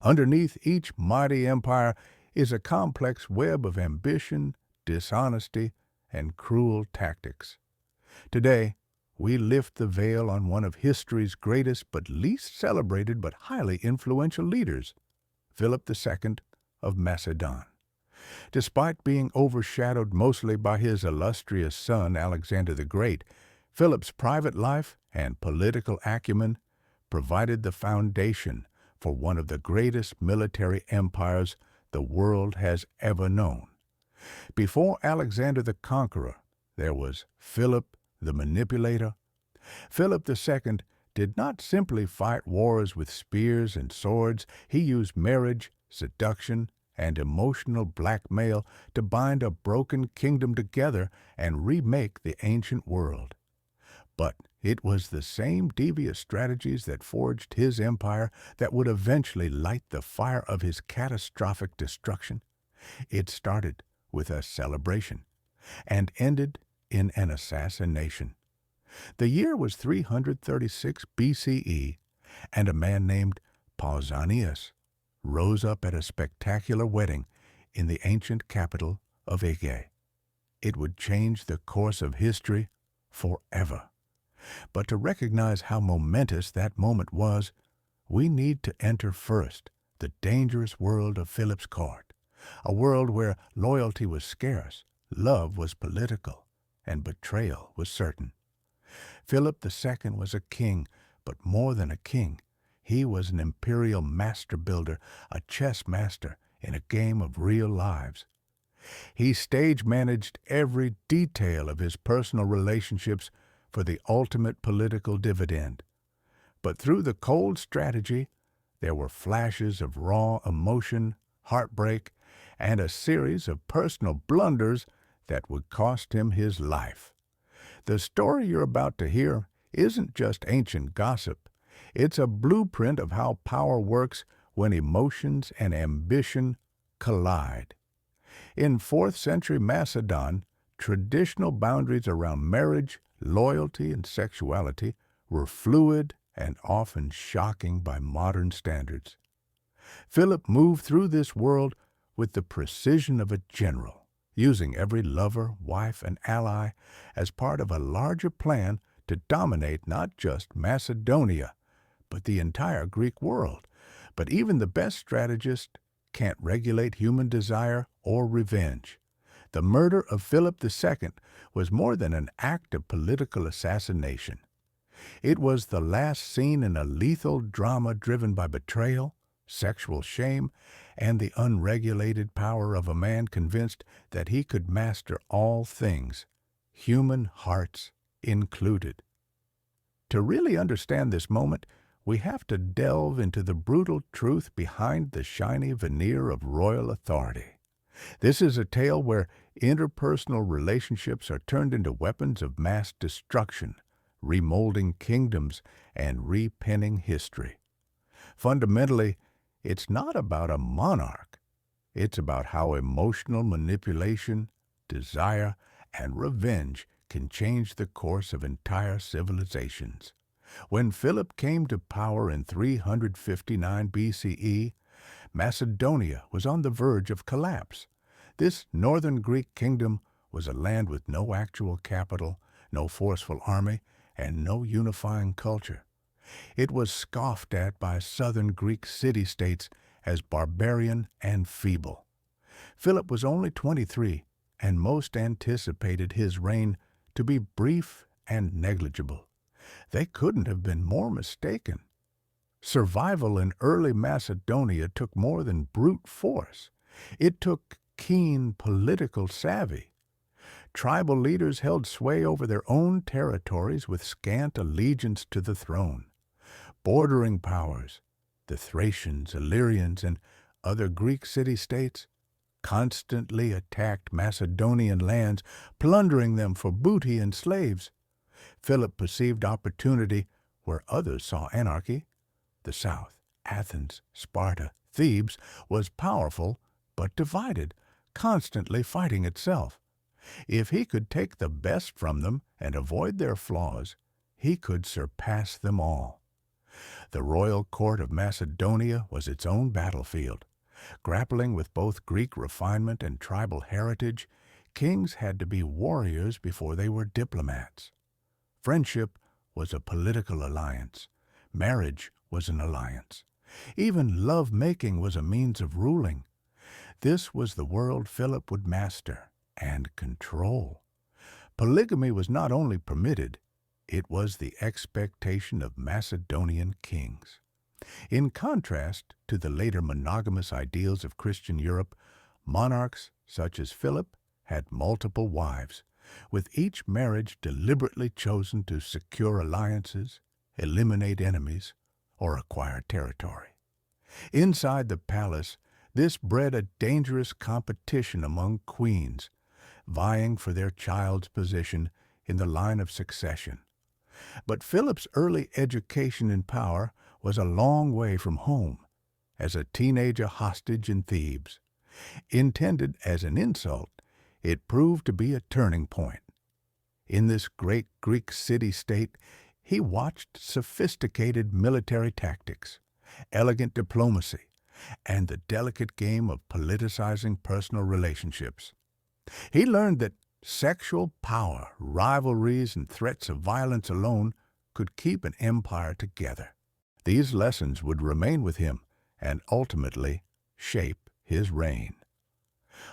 Underneath each mighty empire is a complex web of ambition, dishonesty, and cruel tactics. Today, we lift the veil on one of history's greatest but least celebrated but highly influential leaders, Philip II of Macedon. Despite being overshadowed mostly by his illustrious son, Alexander the Great, Philip's private life and political acumen provided the foundation for one of the greatest military empires the world has ever known. Before Alexander the Conqueror, there was Philip the Manipulator. Philip II did not simply fight wars with spears and swords. He used marriage, seduction, and emotional blackmail to bind a broken kingdom together and remake the ancient world. But it was the same devious strategies that forged his empire that would eventually light the fire of his catastrophic destruction. It started with a celebration and ended in an assassination. The year was 336 BCE, and a man named Pausanias rose up at a spectacular wedding in the ancient capital of Aegae. It would change the course of history forever. But to recognize how momentous that moment was, we need to enter first the dangerous world of Philip's court, a world where loyalty was scarce, love was political, and betrayal was certain. Philip II was a king, but more than a king. He was an imperial master builder, a chess master in a game of real lives. He stage-managed every detail of his personal relationships for the ultimate political dividend. But through the cold strategy, there were flashes of raw emotion, heartbreak, and a series of personal blunders that would cost him his life. The story you're about to hear isn't just ancient gossip. It's a blueprint of how power works when emotions and ambition collide. In 4th century Macedon, traditional boundaries around marriage, loyalty, and sexuality were fluid and often shocking by modern standards. Philip moved through this world with the precision of a general, using every lover, wife, and ally as part of a larger plan to dominate not just Macedonia, but the entire Greek world. But even the best strategist can't regulate human desire or revenge. The murder of Philip II was more than an act of political assassination. It was the last scene in a lethal drama driven by betrayal, sexual shame, and the unregulated power of a man convinced that he could master all things, human hearts included. To really understand this moment, we have to delve into the brutal truth behind the shiny veneer of royal authority. This is a tale where interpersonal relationships are turned into weapons of mass destruction, remolding kingdoms and repenning history. Fundamentally, it's not about a monarch. It's about how emotional manipulation, desire, and revenge can change the course of entire civilizations. When Philip came to power in 359 BCE, Macedonia was on the verge of collapse. This northern Greek kingdom was a land with no actual capital, no forceful army, and no unifying culture. It was scoffed at by southern Greek city-states as barbarian and feeble. Philip was only 23, and most anticipated his reign to be brief and negligible. They couldn't have been more mistaken. Survival in early Macedonia took more than brute force. It took keen political savvy. Tribal leaders held sway over their own territories with scant allegiance to the throne. Bordering powers, the Thracians, Illyrians, and other Greek city-states, constantly attacked Macedonian lands, plundering them for booty and slaves. Philip perceived opportunity where others saw anarchy. The south, Athens, Sparta, Thebes, was powerful but divided, constantly fighting itself. If he could take the best from them and avoid their flaws, he could surpass them all. The royal court of Macedonia was its own battlefield. Grappling with both Greek refinement and tribal heritage, kings had to be warriors before they were diplomats. Friendship was a political alliance. Marriage was an alliance. Even love-making was a means of ruling. This was the world Philip would master and control. Polygamy was not only permitted, it was the expectation of Macedonian kings. In contrast to the later monogamous ideals of Christian Europe, monarchs such as Philip had multiple wives, with each marriage deliberately chosen to secure alliances, eliminate enemies, or acquire territory. Inside the palace, this bred a dangerous competition among queens, vying for their child's position in the line of succession. But Philip's early education and power was a long way from home, as a teenager hostage in Thebes. Intended as an insult, it proved to be a turning point. In this great Greek city-state, he watched sophisticated military tactics, elegant diplomacy, and the delicate game of politicizing personal relationships. He learned that sexual power, rivalries, and threats of violence alone could keep an empire together. These lessons would remain with him and ultimately shape his reign.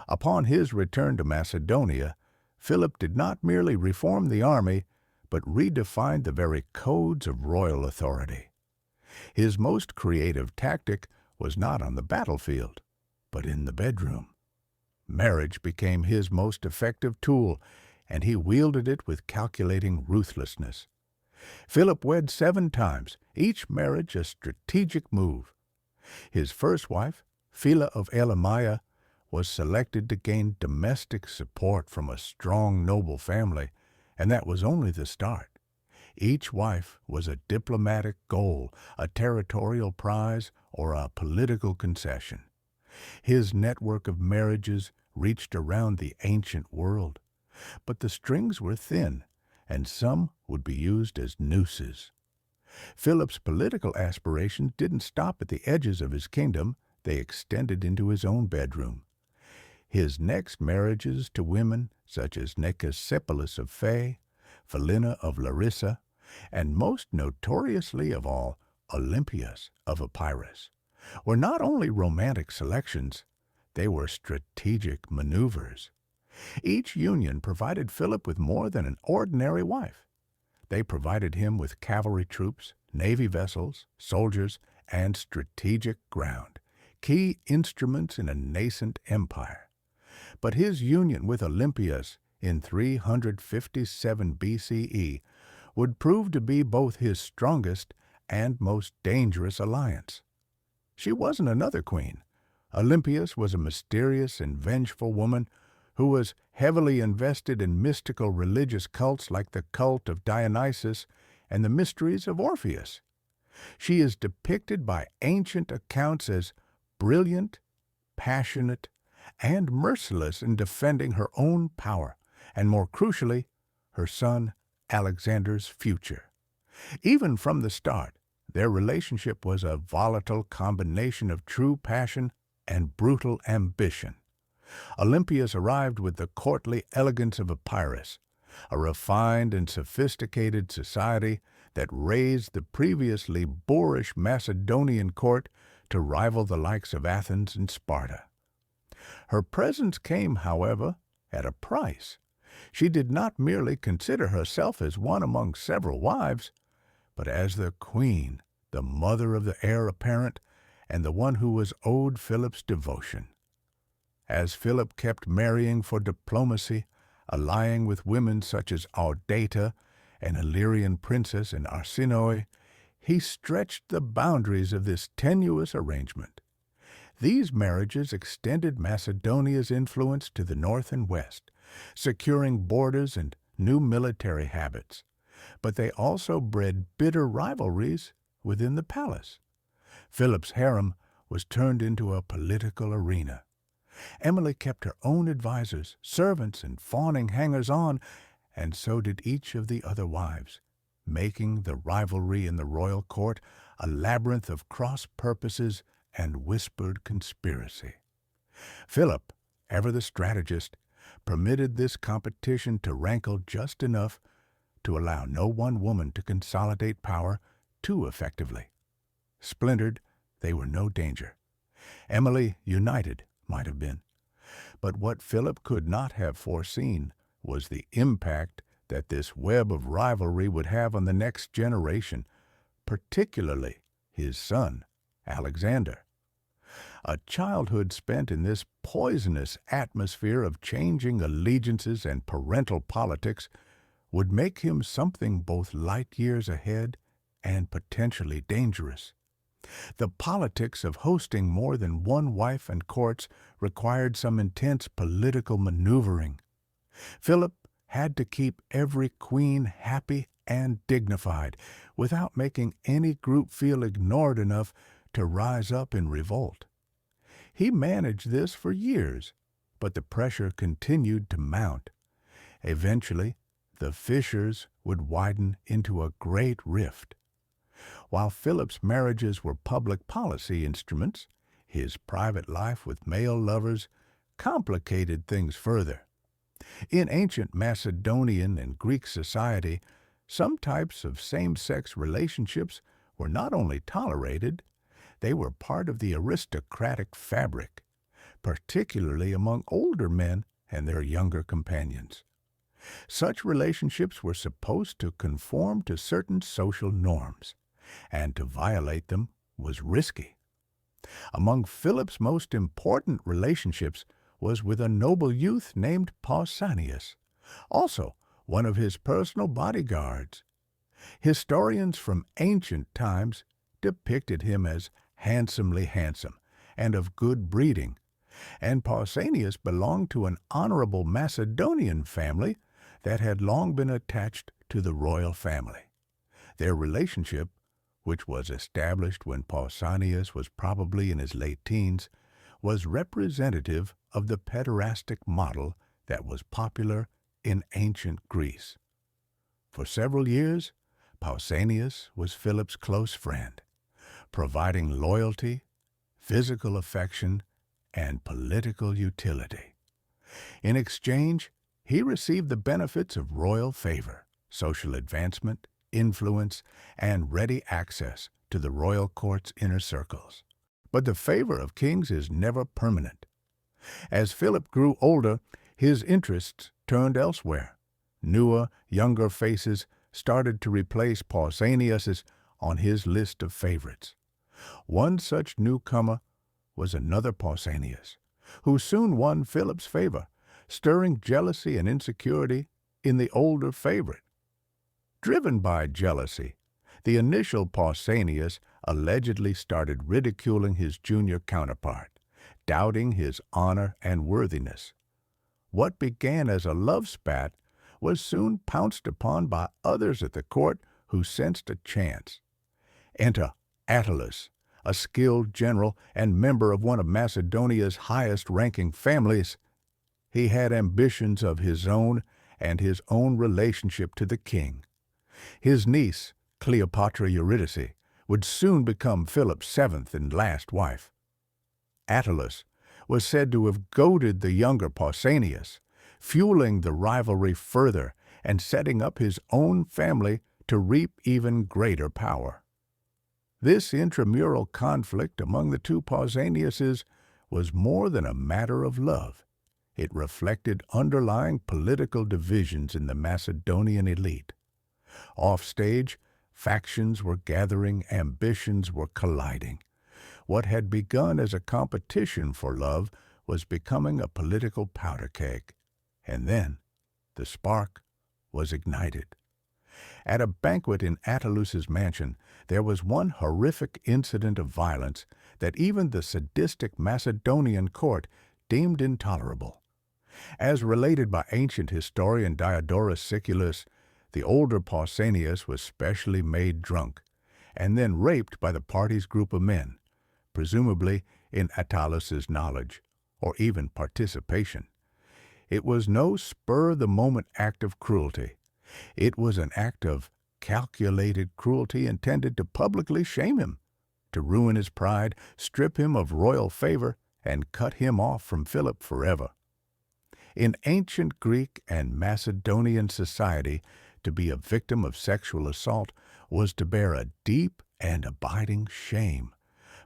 Upon his return to Macedonia, Philip did not merely reform the army, but redefined the very codes of royal authority. His most creative tactic was not on the battlefield, but in the bedroom. Marriage became his most effective tool, and he wielded it with calculating ruthlessness. Philip wed 7 times, each marriage a strategic move. His first wife, Phila of Elymia, was selected to gain domestic support from a strong noble family, and that was only the start. Each wife was a diplomatic goal, a territorial prize, or a political concession. His network of marriages reached around the ancient world, but the strings were thin, and some would be used as nooses. Philip's political aspirations didn't stop at the edges of his kingdom, they extended into his own bedroom. His next marriages to women such as Nicosepolis of Phae, Philina of Larissa, and most notoriously of all, Olympias of Epirus, were not only romantic selections, they were strategic maneuvers. Each union provided Philip with more than an ordinary wife. They provided him with cavalry troops, navy vessels, soldiers, and strategic ground, key instruments in a nascent empire. But his union with Olympias in 357 BCE would prove to be both his strongest and most dangerous alliance. She wasn't another queen. Olympias was a mysterious and vengeful woman who was heavily invested in mystical religious cults like the cult of Dionysus and the mysteries of Orpheus. She is depicted by ancient accounts as brilliant, passionate, and merciless in defending her own power, and more crucially, her son Alexander's future. Even from the start, their relationship was a volatile combination of true passion and brutal ambition. Olympias arrived with the courtly elegance of Epirus, a refined and sophisticated society that raised the previously boorish Macedonian court to rival the likes of Athens and Sparta. Her presence came, however, at a price. She did not merely consider herself as one among several wives, but as the queen, the mother of the heir apparent, and the one who was owed Philip's devotion. As Philip kept marrying for diplomacy, allying with women such as Audata, an Illyrian princess, and Arsinoe, he stretched the boundaries of this tenuous arrangement. These marriages extended Macedonia's influence to the north and west, securing borders and new military habits, but they also bred bitter rivalries within the palace. Philip's harem was turned into a political arena. Emily kept her own advisers, servants, and fawning hangers-on, and so did each of the other wives, making the rivalry in the royal court a labyrinth of cross-purposes and whispered conspiracy. Philip, ever the strategist, permitted this competition to rankle just enough to allow no one woman to consolidate power too effectively. Splintered, they were no danger. Emily, united, might have been. But what Philip could not have foreseen was the impact that this web of rivalry would have on the next generation, particularly his son, Alexander. A childhood spent in this poisonous atmosphere of changing allegiances and parental politics would make him something both light years ahead and potentially dangerous. The politics of hosting more than one wife and courts required some intense political maneuvering. Philip had to keep every queen happy and dignified without making any group feel ignored enough to rise up in revolt. He managed this for years, but the pressure continued to mount. Eventually, the fissures would widen into a great rift. While Philip's marriages were public policy instruments, his private life with male lovers complicated things further. In ancient Macedonian and Greek society, some types of same-sex relationships were not only tolerated, they were part of the aristocratic fabric, particularly among older men and their younger companions. Such relationships were supposed to conform to certain social norms, and to violate them was risky. Among Philip's most important relationships was with a noble youth named Pausanias, also one of his personal bodyguards. Historians from ancient times depicted him as handsomely handsome and of good breeding, and Pausanias belonged to an honorable Macedonian family that had long been attached to the royal family. Their relationship, which was established when Pausanias was probably in his late teens, was representative of the pederastic model that was popular in ancient Greece. For several years, Pausanias was Philip's close friend, providing loyalty, physical affection, and political utility. In exchange, he received the benefits of royal favor, social advancement, influence, and ready access to the royal court's inner circles. But the favor of kings is never permanent. As Philip grew older, his interests turned elsewhere. Newer, younger faces started to replace Pausanias on his list of favorites. One such newcomer was another Pausanias, who soon won Philip's favor, stirring jealousy and insecurity in the older favorite. Driven by jealousy, the initial Pausanias allegedly started ridiculing his junior counterpart, doubting his honor and worthiness. What began as a love spat was soon pounced upon by others at the court who sensed a chance. Enter Attalus, a skilled general and member of one of Macedonia's highest-ranking families. He had ambitions of his own and his own relationship to the king. His niece, Cleopatra Eurydice, would soon become Philip's seventh and last wife. Attalus was said to have goaded the younger Pausanias, fueling the rivalry further and setting up his own family to reap even greater power. This intramural conflict among the two Pausaniases was more than a matter of love. It reflected underlying political divisions in the Macedonian elite. Offstage, factions were gathering, ambitions were colliding. What had begun as a competition for love was becoming a political powder keg. And then the spark was ignited. At a banquet in Attalus's mansion, there was one horrific incident of violence that even the sadistic Macedonian court deemed intolerable. As related by ancient historian Diodorus Siculus, the older Pausanias was specially made drunk and then raped by the party's group of men, presumably in Attalus's knowledge or even participation. It was no spur-of-the-moment act of cruelty. It was an act of calculated cruelty intended to publicly shame him, to ruin his pride, strip him of royal favor, and cut him off from Philip forever. In ancient Greek and Macedonian society, to be a victim of sexual assault was to bear a deep and abiding shame,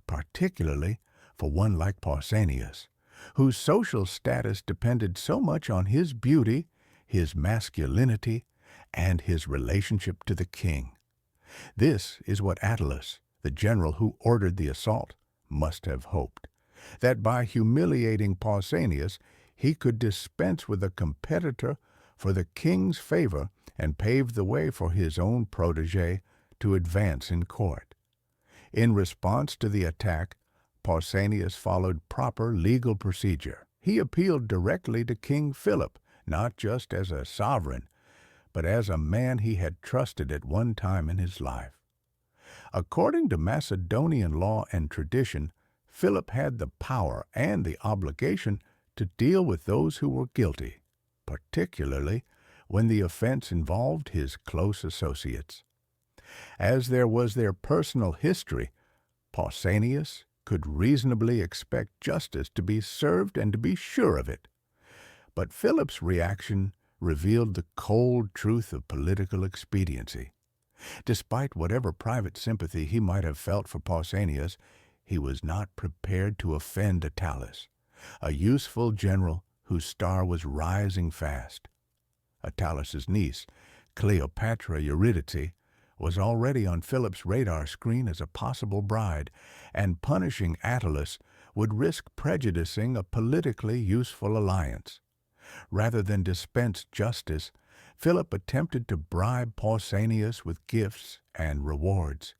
particularly for one like Pausanias, whose social status depended so much on his beauty, his masculinity, and his relationship to the king. This is what Attalus, the general who ordered the assault, must have hoped, that by humiliating Pausanias he could dispense with a competitor for the king's favor and pave the way for his own protege to advance in court. In response to the attack, Pausanias followed proper legal procedure. He appealed directly to King Philip, not just as a sovereign, but as a man he had trusted at one time in his life. According to Macedonian law and tradition, Philip had the power and the obligation to deal with those who were guilty, particularly when the offense involved his close associates. As there was their personal history, Pausanias could reasonably expect justice to be served and to be sure of it. But Philip's reaction revealed the cold truth of political expediency. Despite whatever private sympathy he might have felt for Pausanias, he was not prepared to offend Attalus, a useful general whose star was rising fast. Attalus's niece, Cleopatra Eurydice, was already on Philip's radar screen as a possible bride, and punishing Attalus would risk prejudicing a politically useful alliance. Rather than dispense justice, Philip attempted to bribe Pausanias with gifts and rewards,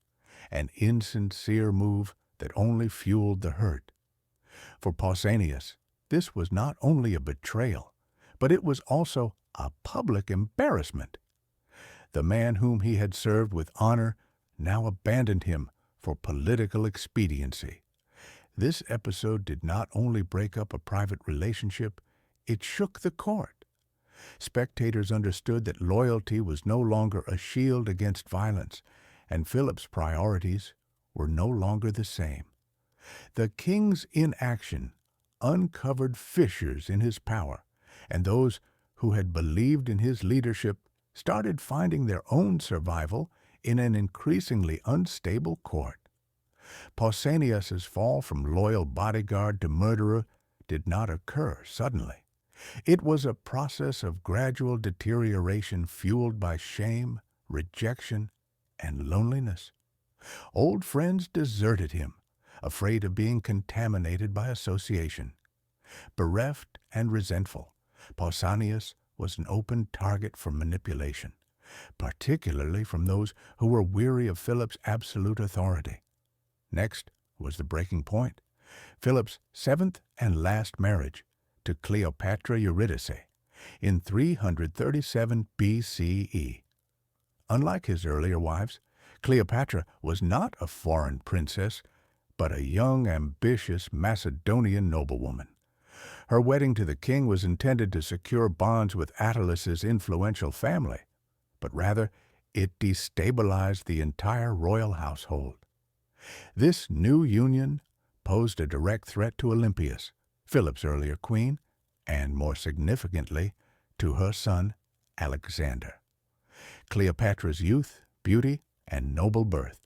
an insincere move that only fueled the hurt. For Pausanias, this was not only a betrayal, but it was also a public embarrassment. The man whom he had served with honor now abandoned him for political expediency. This episode did not only break up a private relationship, it shook the court. Spectators understood that loyalty was no longer a shield against violence, and Philip's priorities were no longer the same. The king's inaction uncovered fissures in his power, and those who had believed in his leadership started finding their own survival in an increasingly unstable court. Pausanias's fall from loyal bodyguard to murderer did not occur suddenly. It was a process of gradual deterioration fueled by shame, rejection, and loneliness. Old friends deserted him, afraid of being contaminated by association. Bereft and resentful, Pausanias was an open target for manipulation, particularly from those who were weary of Philip's absolute authority. Next was the breaking point, Philip's seventh and last marriage to Cleopatra Eurydice in 337 BCE. Unlike his earlier wives, Cleopatra was not a foreign princess, but a young, ambitious Macedonian noblewoman. Her wedding to the king was intended to secure bonds with Attalus's influential family, but rather it destabilized the entire royal household. This new union posed a direct threat to Olympias, Philip's earlier queen, and more significantly, to her son, Alexander. Cleopatra's youth, beauty, and noble birth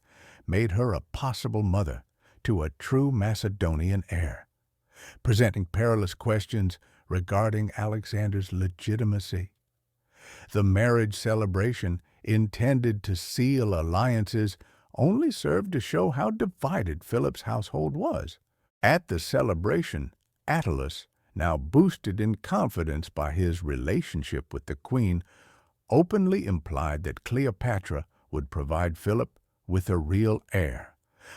made her a possible mother to a true Macedonian heir, presenting perilous questions regarding Alexander's legitimacy. The marriage celebration, intended to seal alliances, only served to show how divided Philip's household was. At the celebration, Attalus, now boosted in confidence by his relationship with the queen, openly implied that Cleopatra would provide Philip with a real heir,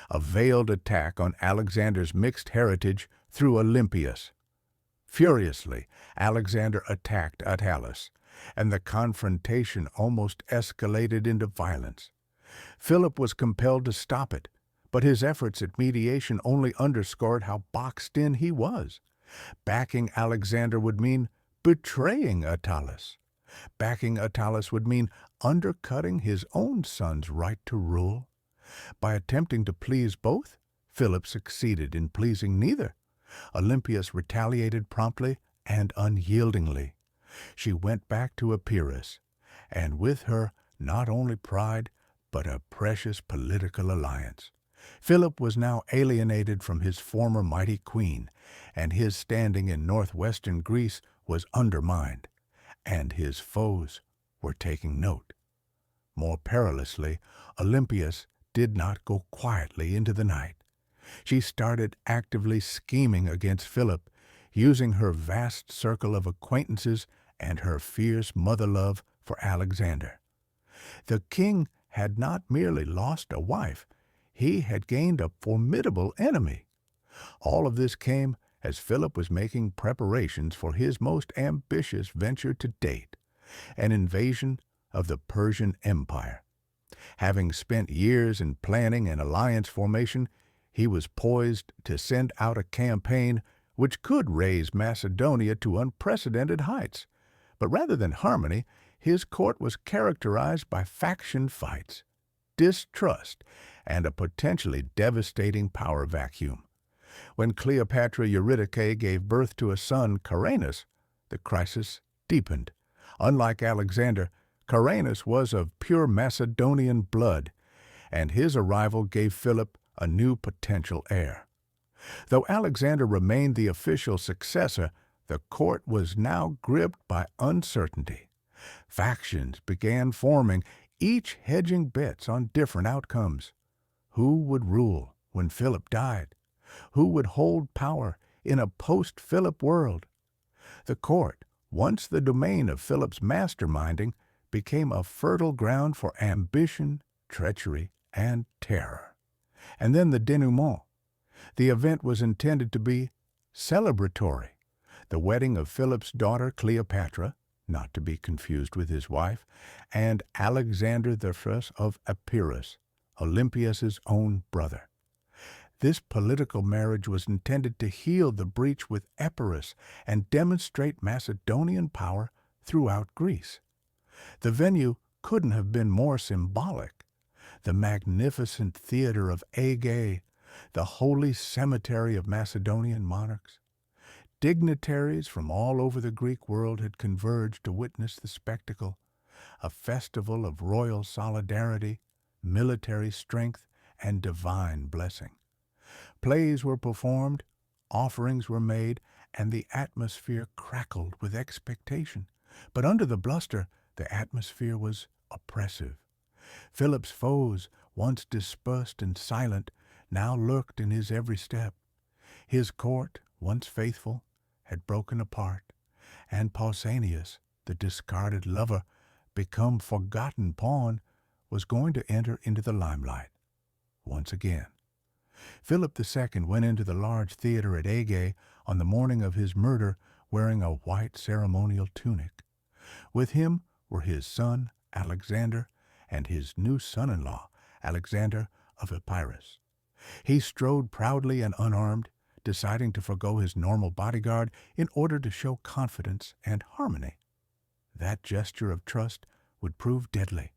a veiled attack on Alexander's mixed heritage through Olympias. Furiously, Alexander attacked Attalus, and the confrontation almost escalated into violence. Philip was compelled to stop it, but his efforts at mediation only underscored how boxed in he was. Backing Alexander would mean betraying Attalus. Backing Attalus would mean undercutting his own son's right to rule. By attempting to please both, Philip succeeded in pleasing neither. Olympias retaliated promptly and unyieldingly. She went back to Epirus, and with her not only pride, but a precious political alliance. Philip was now alienated from his former mighty queen, and his standing in northwestern Greece was undermined, and his foes were taking note. More perilously, Olympias did not go quietly into the night. She started actively scheming against Philip, using her vast circle of acquaintances and her fierce mother love for Alexander. The king had not merely lost a wife, he had gained a formidable enemy. All of this came as Philip was making preparations for his most ambitious venture to date, an invasion of the Persian Empire. Having spent years in planning and alliance formation, he was poised to send out a campaign which could raise Macedonia to unprecedented heights. But rather than harmony, his court was characterized by faction fights, distrust, and a potentially devastating power vacuum. When Cleopatra Eurydice gave birth to a son, Caranus, the crisis deepened. Unlike Alexander, Caranus was of pure Macedonian blood, and his arrival gave Philip a new potential heir. Though Alexander remained the official successor, the court was now gripped by uncertainty. Factions began forming, each hedging bets on different outcomes. Who would rule when Philip died? Who would hold power in a post-Philip world? The court, once the domain of Philip's masterminding, became a fertile ground for ambition, treachery, and terror. And then the denouement. The event was intended to be celebratory. The wedding of Philip's daughter Cleopatra, not to be confused with his wife, and Alexander I of Epirus, Olympias's own brother. This political marriage was intended to heal the breach with Epirus and demonstrate Macedonian power throughout Greece. The venue couldn't have been more symbolic. The magnificent theater of Aegae, the holy cemetery of Macedonian monarchs. Dignitaries from all over the Greek world had converged to witness the spectacle, a festival of royal solidarity, military strength, and divine blessing. Plays were performed, offerings were made, and the atmosphere crackled with expectation. But under the bluster, the atmosphere was oppressive. Philip's foes, once dispersed and silent, now lurked in his every step. His court, once faithful, had broken apart, and Pausanias, the discarded lover, become forgotten pawn, was going to enter into the limelight once again. Philip II went into the large theater at Aegae on the morning of his murder wearing a white ceremonial tunic. With him were his son, Alexander, and his new son-in-law, Alexander of Epirus. He strode proudly and unarmed, deciding to forgo his normal bodyguard in order to show confidence and harmony. That gesture of trust would prove deadly.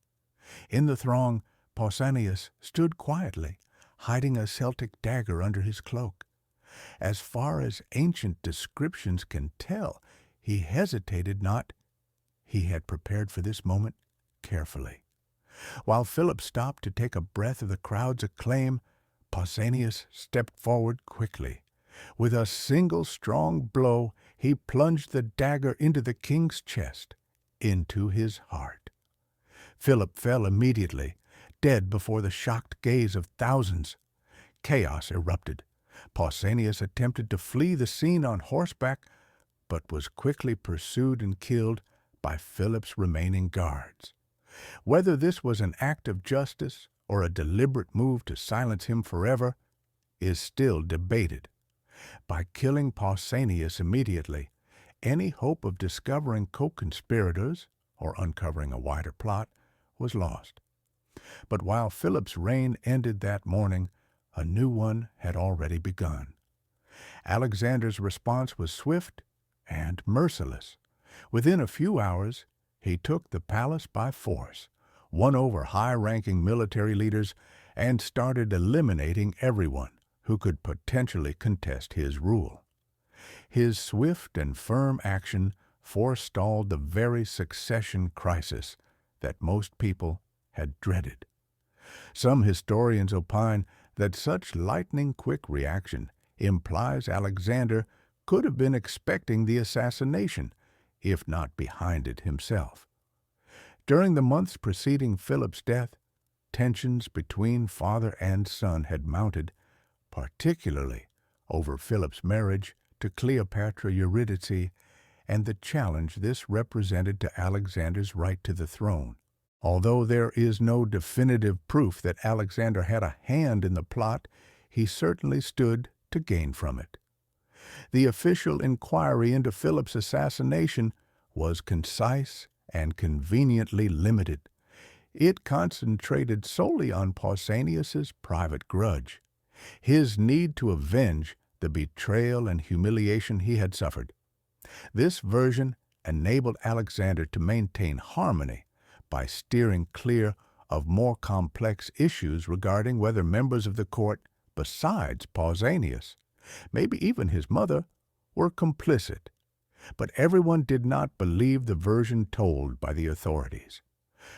In the throng, Pausanias stood quietly, hiding a Celtic dagger under his cloak. As far as ancient descriptions can tell, he hesitated not. He had prepared for this moment carefully. While Philip stopped to take a breath of the crowd's acclaim, Pausanias stepped forward quickly. With a single strong blow, he plunged the dagger into the king's chest, into his heart. Philip fell immediately, dead before the shocked gaze of thousands. Chaos erupted. Pausanias attempted to flee the scene on horseback, but was quickly pursued and killed by Philip's remaining guards. Whether this was an act of justice or a deliberate move to silence him forever is still debated. By killing Pausanias immediately, any hope of discovering co-conspirators or uncovering a wider plot was lost. But while Philip's reign ended that morning, a new one had already begun. Alexander's response was swift and merciless. Within a few hours, He took the palace by force, won over high-ranking military leaders, and started eliminating everyone who could potentially contest his rule. His swift and firm action forestalled the very succession crisis that most people had dreaded. Some historians opine that such lightning-quick reaction implies Alexander could have been expecting the assassination, if not behind it himself. During the months preceding Philip's death, tensions between father and son had mounted, particularly over Philip's marriage to Cleopatra Eurydice and the challenge this represented to Alexander's right to the throne. Although there is no definitive proof that Alexander had a hand in the plot, he certainly stood to gain from it. The official inquiry into Philip's assassination was concise and conveniently limited. It concentrated solely on Pausanias's private grudge, his need to avenge the betrayal and humiliation he had suffered. This version enabled Alexander to maintain harmony by steering clear of more complex issues regarding whether members of the court, besides Pausanias, maybe even his mother, were complicit. But everyone did not believe the version told by the authorities.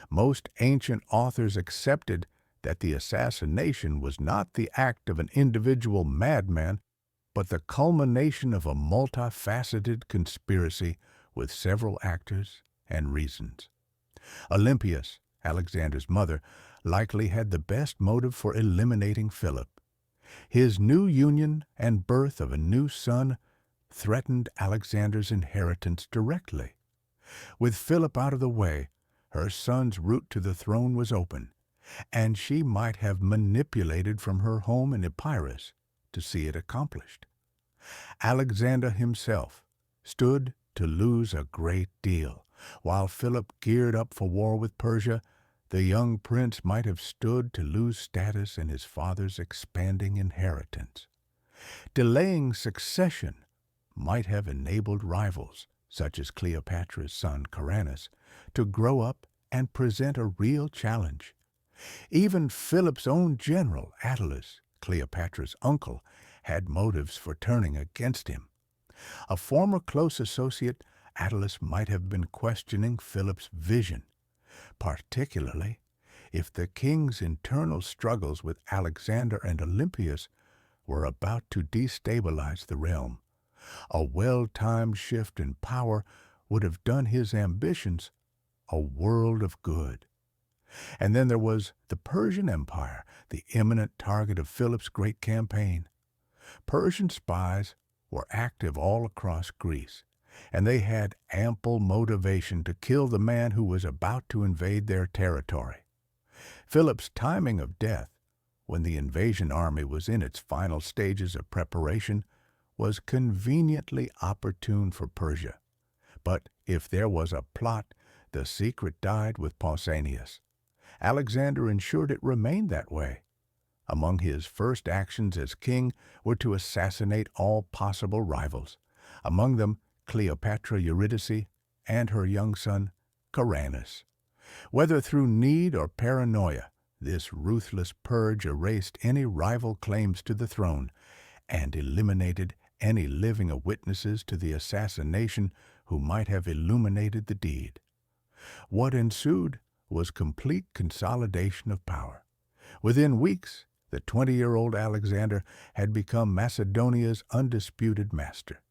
Most ancient authors accepted that the assassination was not the act of an individual madman, but the culmination of a multifaceted conspiracy with several actors and reasons. Olympias, Alexander's mother, likely had the best motive for eliminating Philip. His new union and birth of a new son threatened Alexander's inheritance directly. With Philip out of the way, her son's route to the throne was open, and she might have manipulated from her home in Epirus to see it accomplished. Alexander himself stood to lose a great deal. While Philip geared up for war with Persia, the young prince might have stood to lose status in his father's expanding inheritance. Delaying succession might have enabled rivals, such as Cleopatra's son Caranus, to grow up and present a real challenge. Even Philip's own general, Attalus, Cleopatra's uncle, had motives for turning against him. A former close associate, Attalus might have been questioning Philip's vision, particularly if the king's internal struggles with Alexander and Olympias were about to destabilize the realm. A well-timed shift in power would have done his ambitions a world of good. And then there was the Persian Empire, the imminent target of Philip's great campaign. Persian spies were active all across Greece, and they had ample motivation to kill the man who was about to invade their territory. Philip's timing of death, when the invasion army was in its final stages of preparation, was conveniently opportune for Persia. But if there was a plot, the secret died with Pausanias. Alexander ensured it remained that way. Among his first actions as king were to assassinate all possible rivals, among them Cleopatra Eurydice and her young son Caranus. Whether through need or paranoia, this ruthless purge erased any rival claims to the throne and eliminated any living witnesses to the assassination who might have illuminated the deed. What ensued was complete consolidation of power. Within weeks, the 20-year-old Alexander had become Macedonia's undisputed master.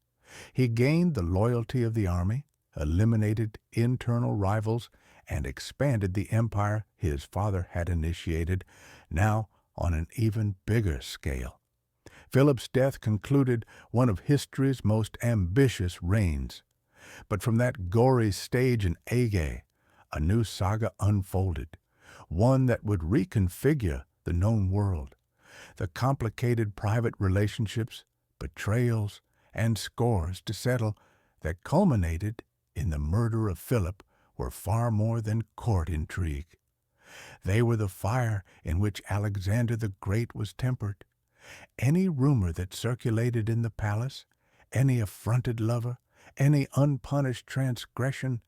He gained the loyalty of the army, eliminated internal rivals, and expanded the empire his father had initiated, now on an even bigger scale. Philip's death concluded one of history's most ambitious reigns. But from that gory stage in Aegae, a new saga unfolded, one that would reconfigure the known world. The complicated private relationships, betrayals, and scores to settle that culminated in the murder of Philip were far more than court intrigue. They were the fire in which Alexander the Great was tempered. Any rumor that circulated in the palace, any affronted lover, any unpunished transgression,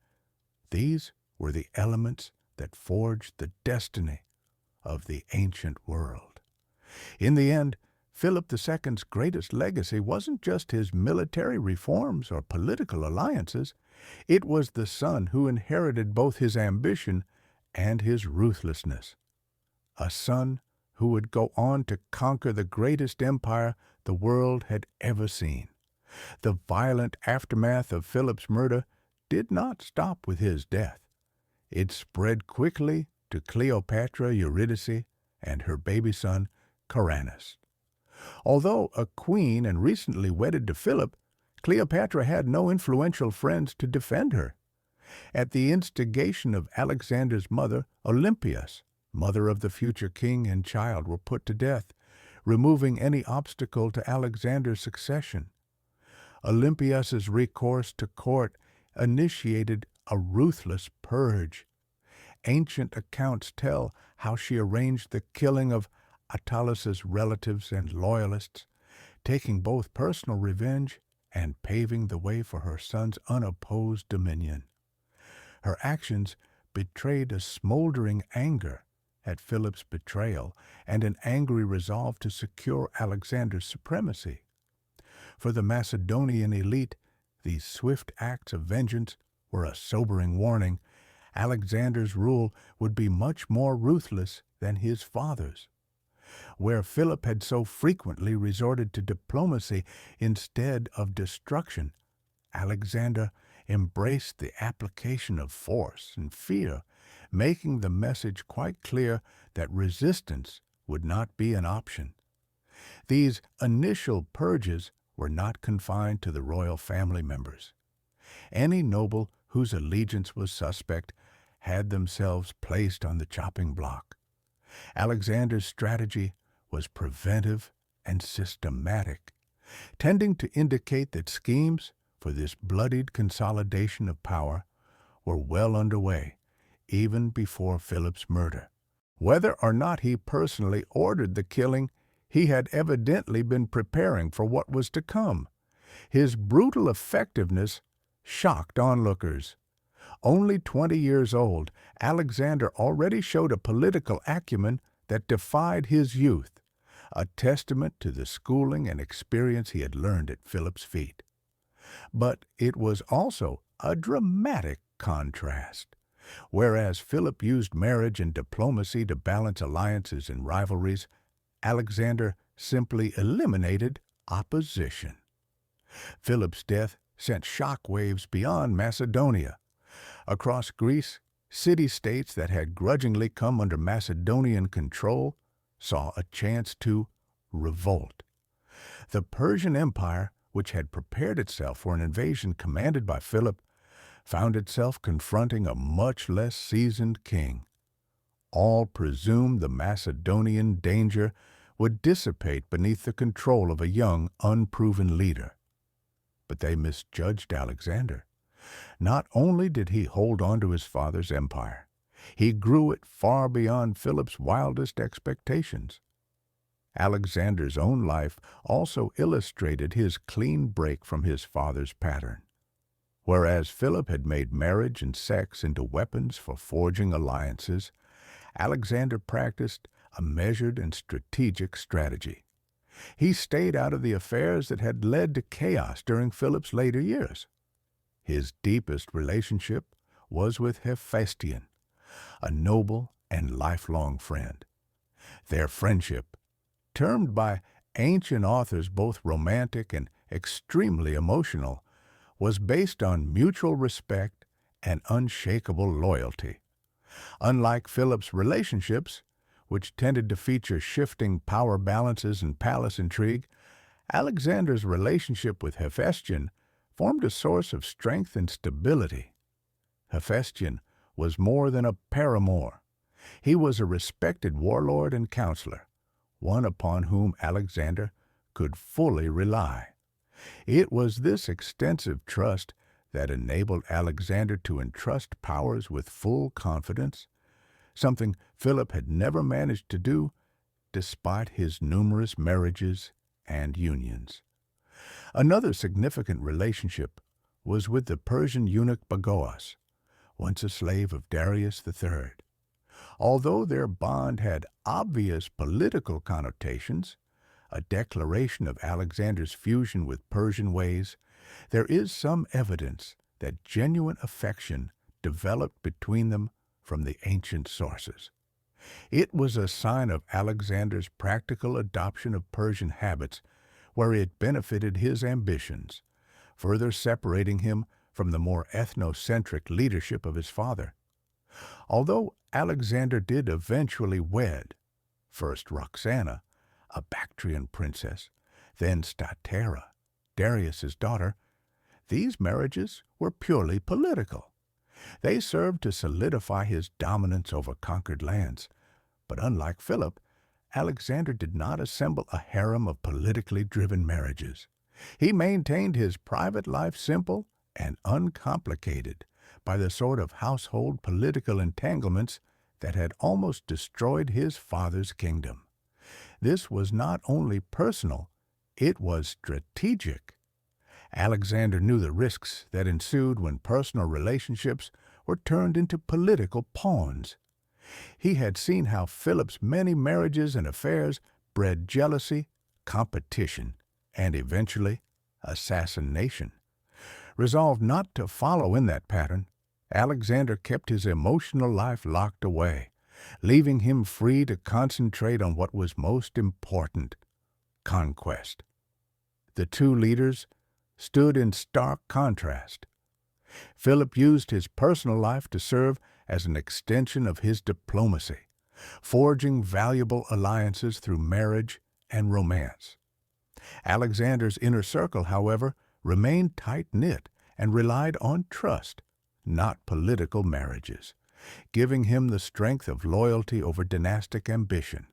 These were the elements that forged the destiny of the ancient world. In the end, Philip II's greatest legacy wasn't just his military reforms or political alliances. It was the son who inherited both his ambition and his ruthlessness. A son who would go on to conquer the greatest empire the world had ever seen. The violent aftermath of Philip's murder did not stop with his death. It spread quickly to Cleopatra Eurydice and her baby son, Caranus. Although a queen and recently wedded to Philip, Cleopatra had no influential friends to defend her. At the instigation of Alexander's mother, Olympias, mother of the future king and child, were put to death, removing any obstacle to Alexander's succession. Olympias's recourse to court initiated a ruthless purge. Ancient accounts tell how she arranged the killing of Attalus's relatives and loyalists, taking both personal revenge and paving the way for her son's unopposed dominion. Her actions betrayed a smoldering anger at Philip's betrayal and an angry resolve to secure Alexander's supremacy. For the Macedonian elite, these swift acts of vengeance were a sobering warning. Alexander's rule would be much more ruthless than his father's. Where Philip had so frequently resorted to diplomacy instead of destruction, Alexander embraced the application of force and fear, making the message quite clear that resistance would not be an option. These initial purges were not confined to the royal family members. Any noble whose allegiance was suspect had themselves placed on the chopping block. Alexander's strategy was preventive and systematic, tending to indicate that schemes for this bloodied consolidation of power were well underway, even before Philip's murder. Whether or not he personally ordered the killing, he had evidently been preparing for what was to come. His brutal effectiveness shocked onlookers. Only 20 years old, Alexander already showed a political acumen that defied his youth, a testament to the schooling and experience he had learned at Philip's feet. But it was also a dramatic contrast. Whereas Philip used marriage and diplomacy to balance alliances and rivalries, Alexander simply eliminated opposition. Philip's death sent shockwaves beyond Macedonia. Across Greece, city-states that had grudgingly come under Macedonian control saw a chance to revolt. The Persian Empire, which had prepared itself for an invasion commanded by Philip, found itself confronting a much less seasoned king. All presumed the Macedonian danger would dissipate beneath the control of a young, unproven leader. But they misjudged Alexander. Not only did he hold on to his father's empire, he grew it far beyond Philip's wildest expectations. Alexander's own life also illustrated his clean break from his father's pattern. Whereas Philip had made marriage and sex into weapons for forging alliances, Alexander practiced a measured and strategic strategy. He stayed out of the affairs that had led to chaos during Philip's later years. His deepest relationship was with Hephaestion, a noble and lifelong friend. Their friendship, termed by ancient authors both romantic and extremely emotional, was based on mutual respect and unshakable loyalty. Unlike Philip's relationships, which tended to feature shifting power balances and palace intrigue, Alexander's relationship with Hephaestion formed a source of strength and stability. Hephaestion was more than a paramour. He was a respected warlord and counselor, one upon whom Alexander could fully rely. It was this extensive trust that enabled Alexander to entrust powers with full confidence, something Philip had never managed to do despite his numerous marriages and unions. Another significant relationship was with the Persian eunuch Bagoas, once a slave of Darius III. Although their bond had obvious political connotations, a declaration of Alexander's fusion with Persian ways, there is some evidence that genuine affection developed between them from the ancient sources. It was a sign of Alexander's practical adoption of Persian habits where it benefited his ambitions, further separating him from the more ethnocentric leadership of his father. Although Alexander did eventually wed, first Roxana, a Bactrian princess, then Statera, Darius's daughter, these marriages were purely political. They served to solidify his dominance over conquered lands. But unlike Philip, Alexander did not assemble a harem of politically driven marriages. He maintained his private life simple and uncomplicated by the sort of household political entanglements that had almost destroyed his father's kingdom. This was not only personal, it was strategic. Alexander knew the risks that ensued when personal relationships were turned into political pawns. He had seen how Philip's many marriages and affairs bred jealousy, competition, and eventually assassination. Resolved not to follow in that pattern, Alexander kept his emotional life locked away, leaving him free to concentrate on what was most important: conquest. The two leaders stood in stark contrast. Philip used his personal life to serve as an extension of his diplomacy, forging valuable alliances through marriage and romance. Alexander's inner circle, however, remained tight-knit and relied on trust, not political marriages, giving him the strength of loyalty over dynastic ambition.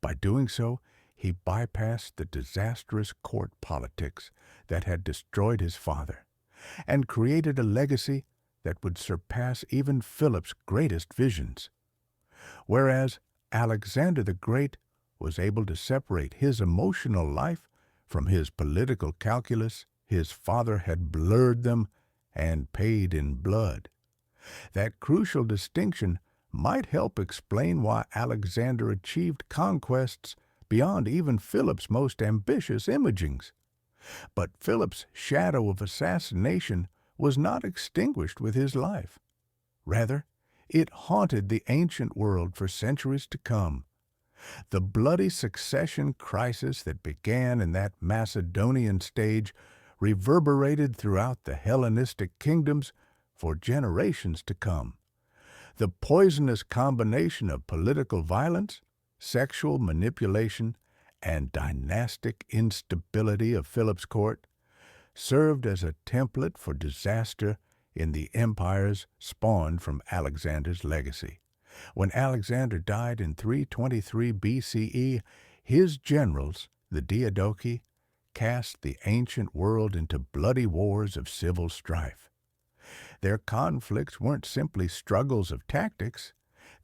By doing so, he bypassed the disastrous court politics that had destroyed his father and created a legacy that would surpass even Philip's greatest visions. Whereas Alexander the Great was able to separate his emotional life from his political calculus, his father had blurred them and paid in blood. That crucial distinction might help explain why Alexander achieved conquests beyond even Philip's most ambitious imagings. But Philip's shadow of assassination was not extinguished with his life. Rather, it haunted the ancient world for centuries to come. The bloody succession crisis that began in that Macedonian stage reverberated throughout the Hellenistic kingdoms for generations to come. The poisonous combination of political violence, sexual manipulation, and dynastic instability of Philip's court served as a template for disaster in the empires spawned from Alexander's legacy. When Alexander died in 323 BCE, his generals, the Diadochi, cast the ancient world into bloody wars of civil strife. Their conflicts weren't simply struggles of tactics,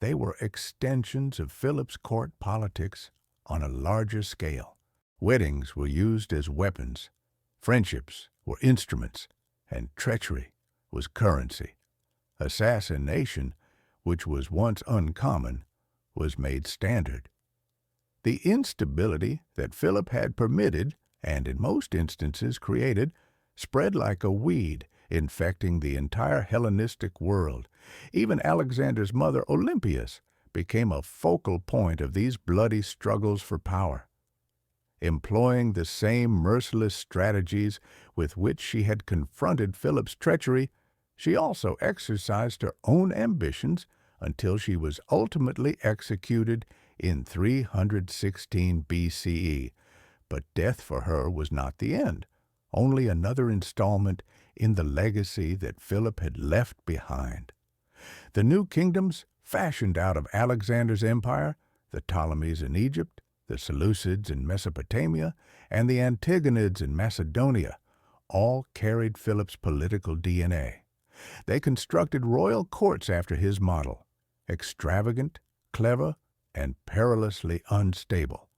they were extensions of Philip's court politics on a larger scale. Weddings were used as weapons, friendships were instruments, and treachery was currency. Assassination, which was once uncommon, was made standard. The instability that Philip had permitted, and in most instances created, spread like a weed, infecting the entire Hellenistic world. Even Alexander's mother, Olympias, became a focal point of these bloody struggles for power. Employing the same merciless strategies with which she had confronted Philip's treachery, she also exercised her own ambitions until she was ultimately executed in 316 BCE. But death for her was not the end, only another installment in the legacy that Philip had left behind. The new kingdoms fashioned out of Alexander's empire, the Ptolemies in Egypt, the Seleucids in Mesopotamia, and the Antigonids in Macedonia, all carried Philip's political DNA. They constructed royal courts after his model, extravagant, clever, and perilously unstable.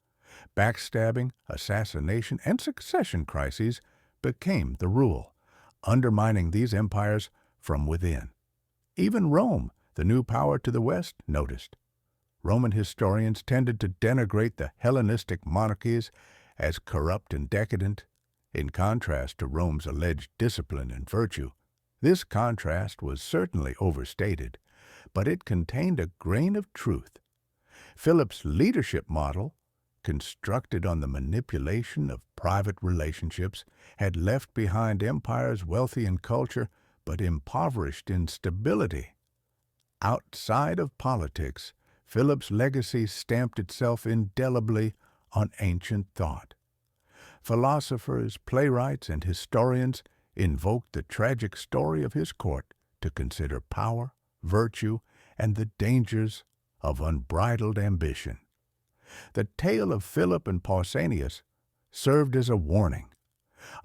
Backstabbing, assassination, and succession crises became the rule, undermining these empires from within. Even Rome, the new power to the west, noticed. Roman historians tended to denigrate the Hellenistic monarchies as corrupt and decadent, in contrast to Rome's alleged discipline and virtue. This contrast was certainly overstated, but it contained a grain of truth. Philip's leadership model, constructed on the manipulation of private relationships, had left behind empires wealthy in culture but impoverished in stability. Outside of politics, Philip's legacy stamped itself indelibly on ancient thought. Philosophers, playwrights, and historians invoked the tragic story of his court to consider power, virtue, and the dangers of unbridled ambition. The tale of Philip and Pausanias served as a warning,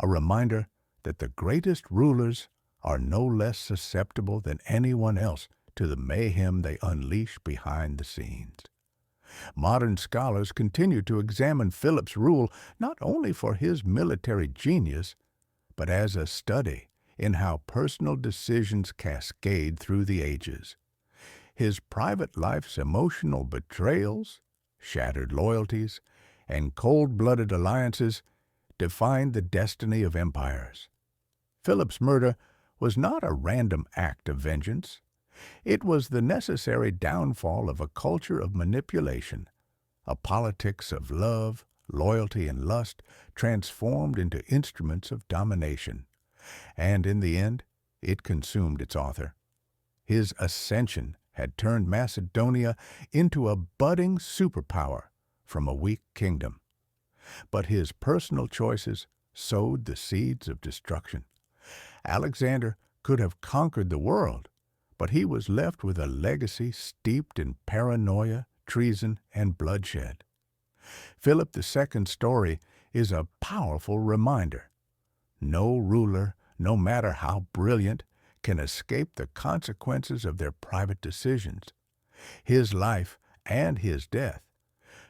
a reminder that the greatest rulers are no less susceptible than anyone else to the mayhem they unleash behind the scenes. Modern scholars continue to examine Philip's rule not only for his military genius, but as a study in how personal decisions cascade through the ages. His private life's emotional betrayals, shattered loyalties, and cold-blooded alliances defined the destiny of empires. Philip's murder was not a random act of vengeance. It was the necessary downfall of a culture of manipulation, a politics of love, loyalty, and lust transformed into instruments of domination. And in the end, it consumed its author. His ascension had turned Macedonia into a budding superpower from a weak kingdom. But his personal choices sowed the seeds of destruction. Alexander could have conquered the world, but he was left with a legacy steeped in paranoia, treason, and bloodshed. Philip II's story is a powerful reminder. No ruler, no matter how brilliant, can escape the consequences of their private decisions. His life and his death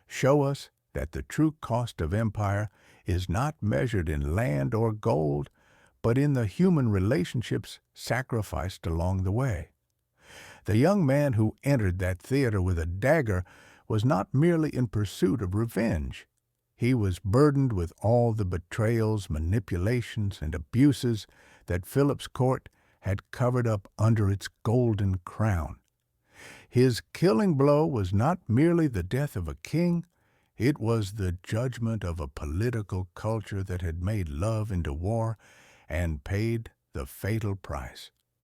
show us that the true cost of empire is not measured in land or gold, but in the human relationships sacrificed along the way. The young man who entered that theater with a dagger was not merely in pursuit of revenge. He was burdened with all the betrayals, manipulations, and abuses that Philip's court had covered up under its golden crown. His killing blow was not merely the death of a king, it was the judgment of a political culture that had made love into war and paid the fatal price.